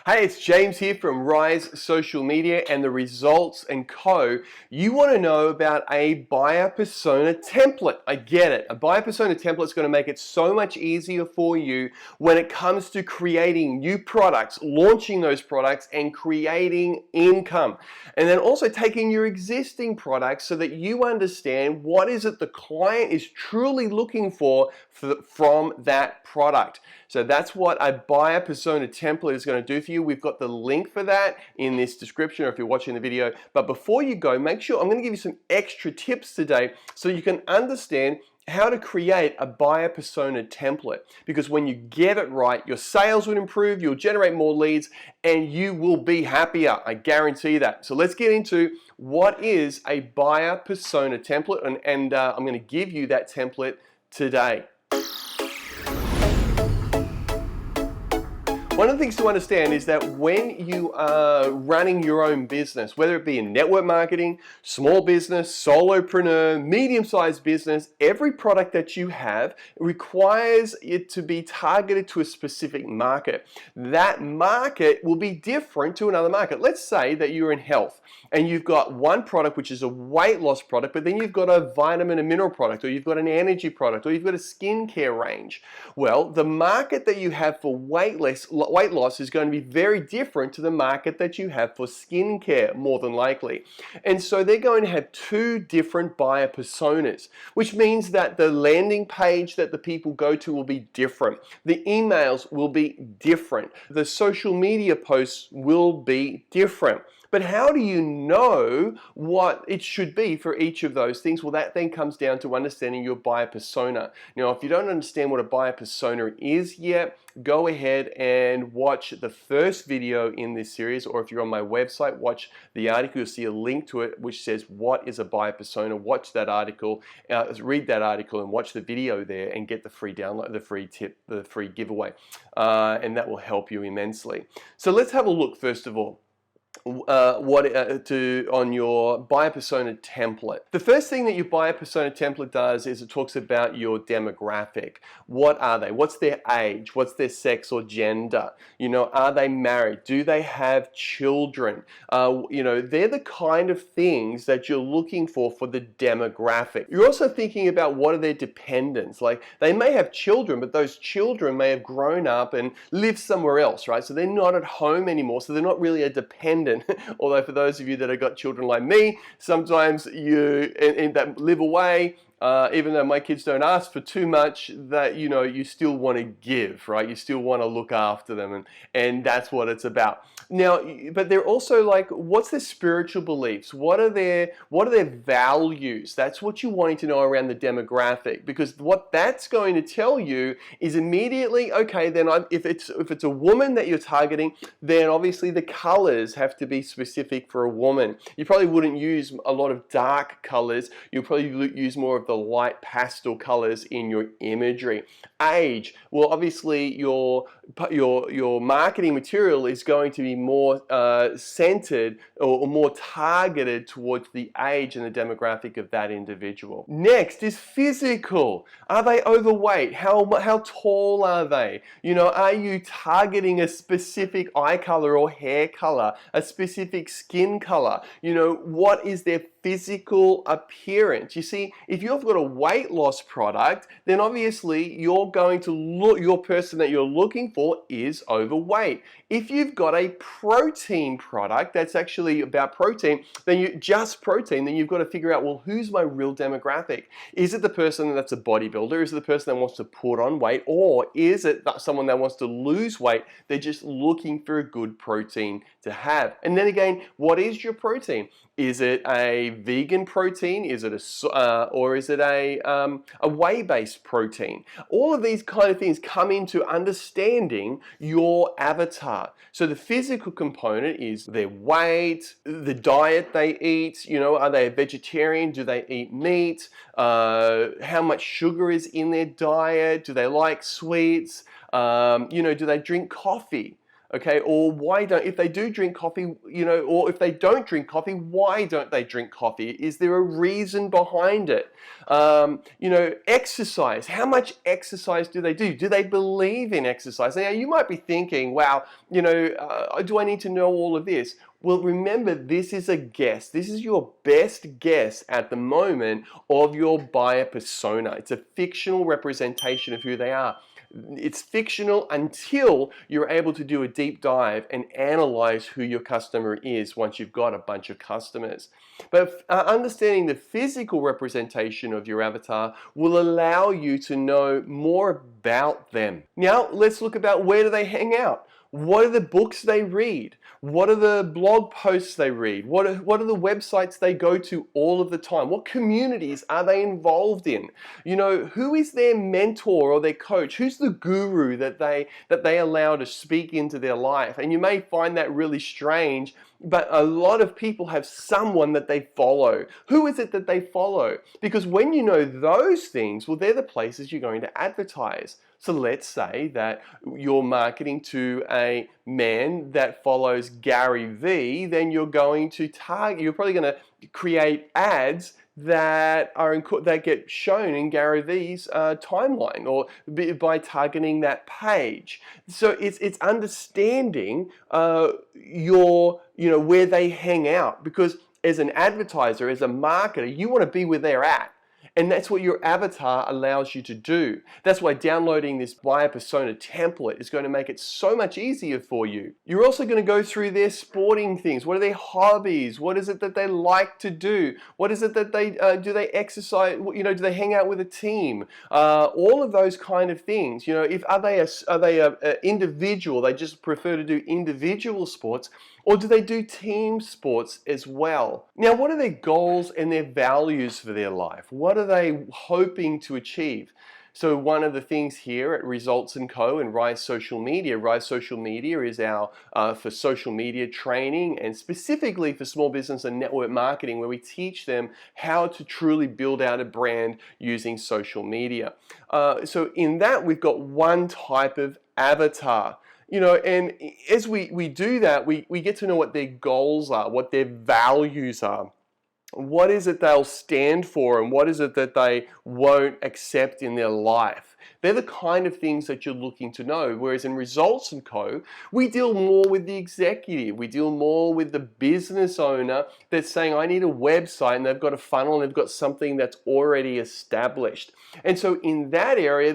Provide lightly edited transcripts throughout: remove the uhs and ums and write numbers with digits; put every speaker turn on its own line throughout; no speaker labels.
Hey, it's James here from Rise Social Media and the Results & Co. You want to know about a buyer persona template. I get it. A buyer persona template is going to make it so much easier for you when it comes to creating new products, launching those products, and creating income. And then also taking your existing products so that you understand what is it the client is truly looking for from that product. So that's what a buyer persona template is going to do for you. We've got the link for that in this description or if you're watching the video. But before you go, make sure I'm going to give you some extra tips today so you can understand how to create a buyer persona template. Because when you get it right, your sales will improve, you'll generate more leads, and you will be happier. I guarantee that. So let's get into what is a buyer persona template, and I'm going to give you that template today. One of the things to understand is that when you are running your own business, whether it be in network marketing, small business, solopreneur, medium-sized business, every product that you have requires it to be targeted to a specific market. That market will be different to another market. Let's say that you're in health and you've got one product which is a weight loss product, but then you've got a vitamin and mineral product, or you've got an energy product, or you've got a skincare range. Well, the market that you have for weight loss is going to be very different to the market that you have for skincare, more than likely. And so they're going to have two different buyer personas, which means that the landing page that the people go to will be different. The emails will be different. The social media posts will be different. But how do you know what it should be for each of those things? Well, that then comes down to understanding your buyer persona. Now, if you don't understand what a buyer persona is yet, go ahead and watch the first video in this series, or if you're on my website, watch the article. You'll see a link to it which says what is a buyer persona. Watch that article, read that article, and watch the video there, and get the free download, the free tip, the free giveaway, and that will help you immensely. So let's have a look first of all. On your buyer persona template. The first thing that your buyer persona template does is it talks about your demographic. What are they? What's their age? What's their sex or gender? You know, are they married? Do they have children? You know, they're the kind of things that you're looking for the demographic. You're also thinking about what are their dependents. Like, they may have children, but those children may have grown up and lived somewhere else, right? So they're not at home anymore, so they're not really a dependent. Although for those of you that have got children like me, sometimes you that live away, even though my kids don't ask for too much, that you still want to give, right? You still want to look after them, and that's what it's about. Now, but they're also like, what's their spiritual beliefs? What are their values? That's what you're wanting to know around the demographic, because what that's going to tell you is immediately, okay, then if it's a woman that you're targeting, then obviously the colors have to be specific for a woman. You probably wouldn't use a lot of dark colors. You'll probably use more of the light pastel colors in your imagery. Age, well, obviously your marketing material is going to be more centered or more targeted towards the age and the demographic of that individual. Next is physical. Are they overweight? How tall are they? Are you targeting a specific eye color or hair color, a specific skin color? What is their physical appearance? You see, if you've got a weight loss product, then obviously you're going to look, your person that you're looking for is overweight. If you've got a protein product that's actually about protein, then you've got to figure out, well, who's my real demographic? Is it the person that's a bodybuilder? Is it the person that wants to put on weight? Or is it someone that wants to lose weight? They're just looking for a good protein to have. And then again, what is your protein? Is it a vegan protein? Is it or is it a whey-based protein? All of these kind of things come into understanding your avatar. So the physical component is their weight, the diet they eat. Are they a vegetarian? Do they eat meat? How much sugar is in their diet? Do they like sweets? Do they drink coffee? Okay, or if they do drink coffee, or if they don't drink coffee, why don't they drink coffee? Is there a reason behind it? Exercise. How much exercise do they do? Do they believe in exercise? Now, you might be thinking, wow, do I need to know all of this? Well, remember, this is a guess. This is your best guess at the moment of your buyer persona. It's a fictional representation of who they are. It's fictional until you're able to do a deep dive and analyze who your customer is once you've got a bunch of customers. But understanding the physical representation of your avatar will allow you to know more about them. Now, let's look about where do they hang out? What are the books they read? What are the blog posts they read? What are the websites they go to all of the time? What communities are they involved in? Who is their mentor or their coach? Who's the guru that they allow to speak into their life? And you may find that really strange, but a lot of people have someone that they follow. Who is it that they follow? Because when you know those things, well, they're the places you're going to advertise. So let's say that you're marketing to a man that follows Gary Vee, then you're probably going to create ads that get shown in Gary Vee's timeline, or by targeting that page. So it's understanding where they hang out, because as an advertiser, as a marketer, you want to be where they're at. And that's what your avatar allows you to do. That's why downloading this buyer persona template is going to make it so much easier for you. You're also going to go through their sporting things. What are their hobbies? What is it that they like to do? What is it that do they exercise? Do they hang out with a team? All of those kind of things. If are they a individual? They just prefer to do individual sports. Or do they do team sports as well? Now, what are their goals and their values for their life? What are they hoping to achieve? So one of the things here at Results & Co. and Rise Social Media is our for social media training, and specifically for small business and network marketing, where we teach them how to truly build out a brand using social media. So in that, we've got one type of avatar. And as we do that, we get to know what their goals are, what their values are. What is it they'll stand for, and what is it that they won't accept in their life? They're the kind of things that you're looking to know. Whereas in Results & Co., we deal more with the executive. We deal more with the business owner that's saying, I need a website, and they've got a funnel, and they've got something that's already established. And so in that area,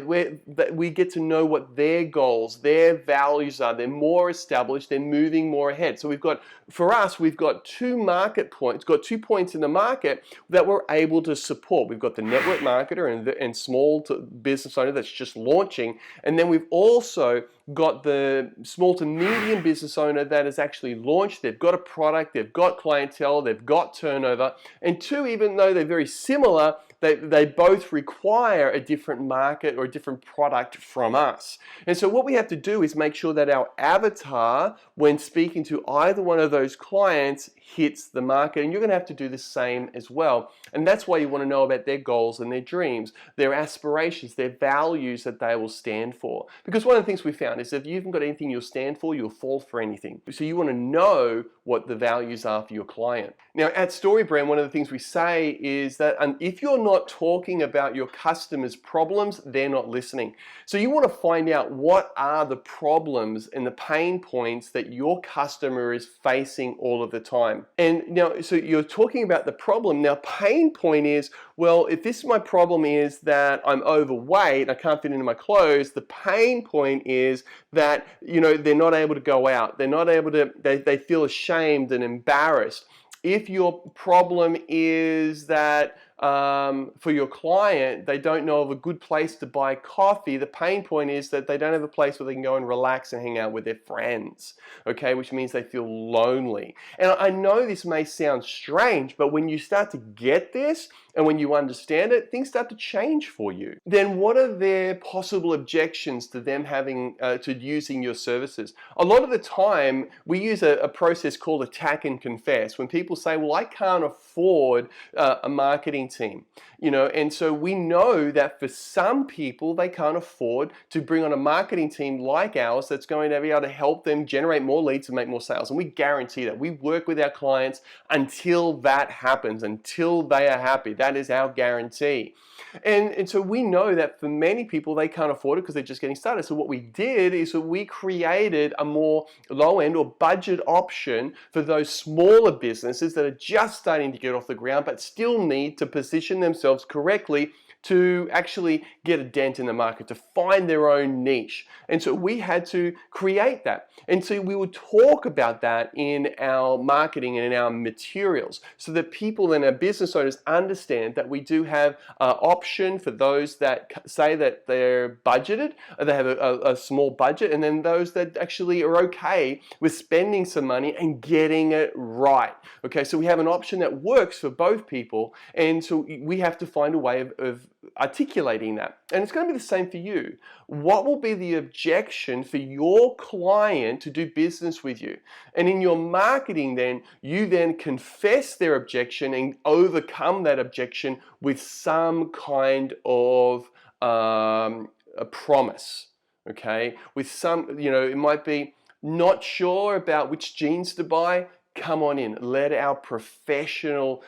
we get to know what their goals, their values are. They're more established. They're moving more ahead. So we've got 2 market points, got 2 points in the market that we're able to support. We've got the network marketer and small to business owner that's just launching. And then we've also got the small to medium business owner that has actually launched. They've got a product, they've got clientele, they've got turnover. And 2, even though they're very similar, they both require a different market or a different product from us. And so what we have to do is make sure that our avatar, when speaking to either one of those clients, hits the market. And you're going to have to do the same as well. And that's why you want to know about their goals and their dreams, their aspirations, their values that they will stand for. Because one of the things we found is that if you haven't got anything you'll stand for, you'll fall for anything. So you want to know what the values are for your client. Now at StoryBrand, one of the things we say is that if you're not talking about your customers' problems, they're not listening. So you want to find out what are the problems and the pain points that your customer is facing all of the time. And now, so you're talking about the problem. Now, pain point is, well, if this is my problem is that I'm overweight, I can't fit into my clothes, the pain point is that, they're not able to go out. They're not able to, they feel ashamed and embarrassed. If your problem is that for your client, they don't know of a good place to buy coffee, the pain point is that they don't have a place where they can go and relax and hang out with their friends, okay, which means they feel lonely. And I know this may sound strange, but when you start to get this and when you understand it, things start to change for you. Then what are their possible objections to them having, to using your services? A lot of the time, we use a process called attack and confess. When people say, well, I can't afford a marketing team, and so we know that for some people, they can't afford to bring on a marketing team like ours that's going to be able to help them generate more leads and make more sales. And we guarantee that. We work with our clients until that happens, until they are happy. That is our guarantee. And so we know that for many people, they can't afford it because they're just getting started. So what we did is that we created a more low-end or budget option for those smaller businesses that are just starting to get off the ground but still need to position themselves correctly to actually get a dent in the market, to find their own niche. And so we had to create that. And so we would talk about that in our marketing and in our materials so that people and our business owners understand that we do have an option for those that say that they're budgeted, or they have a small budget, and then those that actually are okay with spending some money and getting it right. Okay, so we have an option that works for both people, and so we have to find a way of articulating that. And it's going to be the same for you. What will be the objection for your client to do business with you? And in your marketing then, you then confess their objection and overcome that objection with some kind of a promise, okay? With some, it might be not sure about which jeans to buy. Come on in. Let our professional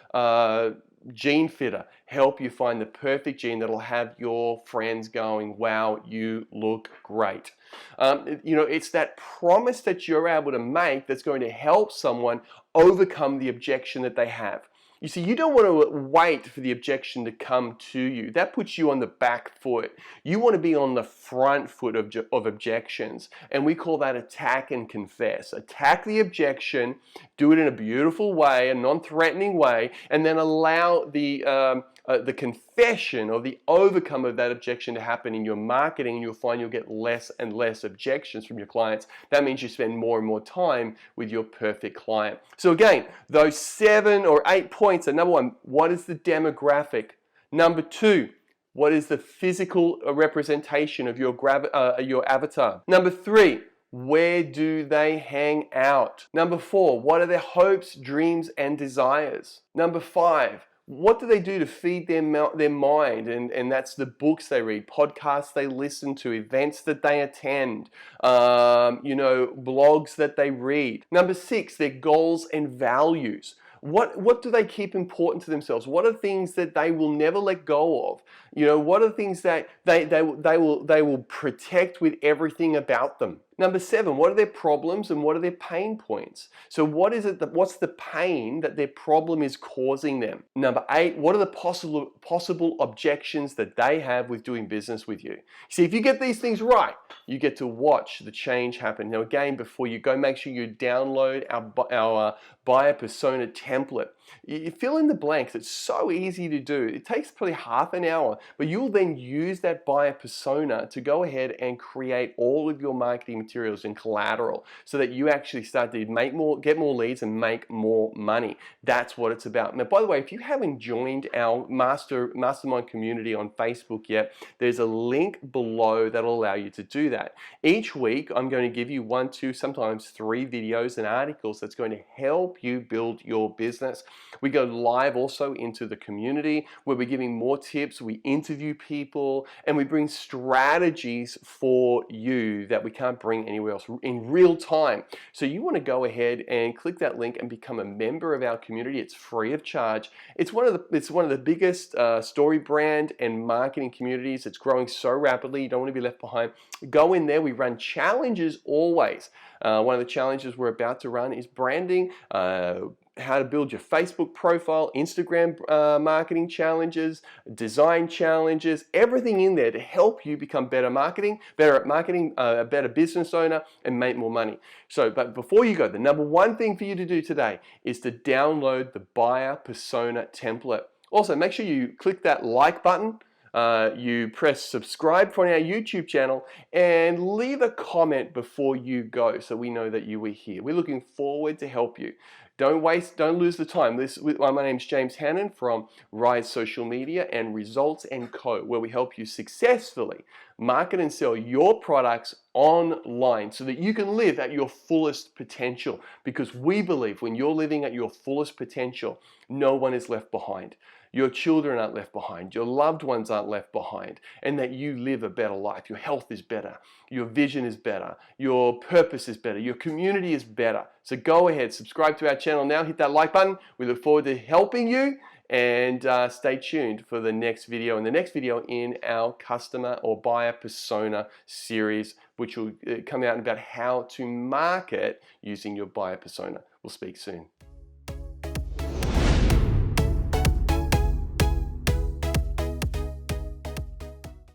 jean fitter help you find the perfect jean that'll have your friends going, wow, you look great. It's that promise that you're able to make that's going to help someone overcome the objection that they have. You see, you don't want to wait for the objection to come to you. That puts you on the back foot. You want to be on the front foot of objections. And we call that attack and confess. Attack the objection, do it in a beautiful way, a non-threatening way, and then allow the confession or the overcome of that objection to happen in your marketing, and you'll find you'll get less and less objections from your clients. That means you spend more and more time with your perfect client. So again, those 7 or 8 points are: number 1, what is the demographic? Number 2, what is the physical representation of your avatar? Number 3, where do they hang out? Number 4, what are their hopes, dreams, and desires? Number 5, what do they do to feed their mind? And that's the books they read, podcasts they listen to, events that they attend, blogs that they read. Number 6, their goals and values. What do they keep important to themselves? What are things that they will never let go of? What are things that they will protect with everything about them? Number 7, what are their problems and what are their pain points? So what's the pain that their problem is causing them? Number 8, what are the possible objections that they have with doing business with you? See, if you get these things right, you get to watch the change happen. Now again, before you go, make sure you download our buyer persona template. You fill in the blanks. It's so easy to do. It takes probably half an hour, but you'll then use that buyer persona to go ahead and create all of your marketing materials and collateral so that you actually start to get more leads and make more money. That's what it's about. Now, by the way, if you haven't joined our Mastermind community on Facebook yet, there's a link below that'll allow you to do that. Each week, I'm going to give you 1, 2, sometimes 3 videos and articles that's going to help you build your business. We go live also into the community where we're giving more tips, we interview people, and we bring strategies for you that we can't bring anywhere else in real time. So you want to go ahead and click that link and become a member of our community. It's free of charge. It's one of the biggest StoryBrand and marketing communities. It's growing so rapidly. You don't want to be left behind. Go in there. We run challenges always. One of the challenges we're about to run is branding, how to build your Facebook profile, Instagram marketing challenges, design challenges, everything in there to help you become better at marketing, a better business owner, and make more money. So, but before you go, the number 1 thing for you to do today is to download the buyer persona template. Also, make sure you click that like button. You press subscribe for our YouTube channel and leave a comment before you go so we know that you were here. We're looking forward to help you. Don't lose the time. My name's James Hannan from Rise Social Media and Results & Co, where we help you successfully market and sell your products online so that you can live at your fullest potential. Because we believe when you're living at your fullest potential, no one is left behind. your children aren't left behind, your loved ones aren't left behind, and that you live a better life. Your health is better, your vision is better, your purpose is better, your community is better. So go ahead, subscribe to our channel now, hit that like button. We look forward to helping you, and stay tuned for the next video and the next video in our customer or buyer persona series, which will come out about how to market using your buyer persona. We'll speak soon.